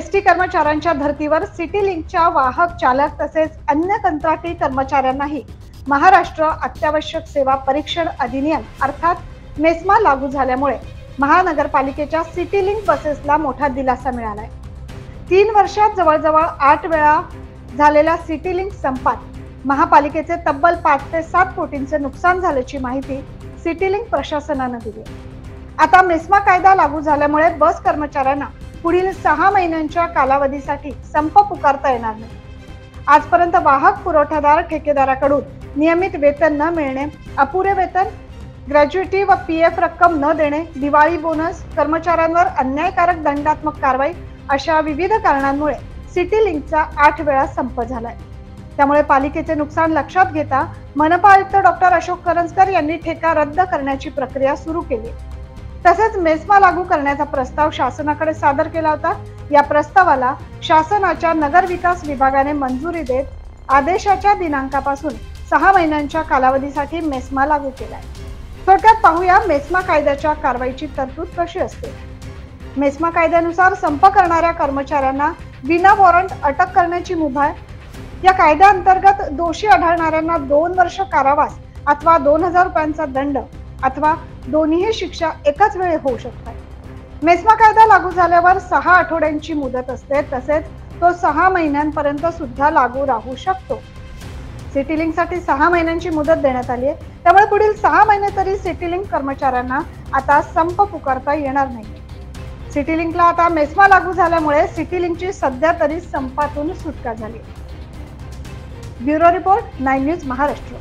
ST कर्मचाऱ्यांच्या धर्तीवर city लिंकच्या वाहक चालक तसेच अन्य कंत्राटी कर्मचाऱ्यांनाही महाराष्ट्र अत्यावश्यक सेवा परीक्षण अधिनियम अर्थात मेस्मा लागू झाल्यामुळे महानगरपालिकेच्या सिटी लिंक बसेसला मोठा दिलासा मिळालाय। 3 वर्षात जवळजवळ 8 वेळा झालेल्या सिटी लिंक संपात महापालिकेचे तब्बल 5 ते 7 कोटींचे नुकसान झाल्याची माहिती सिटी लिंक प्रशासनाने दिली। आता मेस्मा कायदा लागू झाल्यामुळे बस कर्मचाऱ्यांना पुढील 6 महिन्यांच्या कालावधीसाठी संप पुकारता येणार नाही। आजपर्यंत वाहक पुरवठादार ठेकेदाराकडून नियमित वेतन न मिळणे, अपुरे वेतन, ग्रॅज्युइटी व पीएफ रक्कम न देणे, दिवाळी बोनस, कर्मचाऱ्यांवर अन्यायकारक दंडात्मक कारवाई अशा विविध कारणांमुळे सिटी लिंकचा 8 वेळा संप झालाय। त्यामुळे पालिकेचे नुकसान लक्षात घेता मनपा आयुक्त डॉक्टर अशोक करंजकर यांनी ठेका रद्द करण्याची प्रक्रिया सुरू केली। तसेच मेस्मा लागू करण्याचा प्रस्ताव शासनाकडे सादर केला होता। या प्रस्तावाला शासनाच्या नगर विकास विभागाने मंजुरी देत आदेशाच्या दिनांकापासून 6 महिन्यांच्या कालावधीसाठी मेस्मा लागू केलाय। थोडक्यात पाहूया मेस्मा कायद्याच्या कारवाईची तरतूद कशी असते। मेस्मा कायद्यानुसार संप करणाऱ्या कर्मचाऱ्यांना विना वॉरंट अटक करण्याची मुभा आहे। या कायद्याअंतर्गत दोषी आढळणाऱ्यांना 2 वर्ष कारावास अथवा 2000 रुपयांचा दंड अथवा दोन्ही शिक्षा एकाच वेळी होऊ शकतात। मेस्मा कायदा लागू झाल्यावर 6 आठवड्यांची मुदत असते, तसेच तो 6 महिन्यांपर्यंत सुद्धा लागू राहू शकतो। सिटी लिंक साठी 6 महिन्यांची मुदत देण्यात आली आहे, त्यामुळे पुढील 6 महिने तरी सिटी लिंक कर्मचाऱ्यांना आता संप पुकारता येणार नाही। सिटी लिंकला आता मेस्मा लागू झाल्यामुळे सिटी लिंकची सध्या तरी संपातून सुटका झाली। Bureau report 9 news Maharashtra.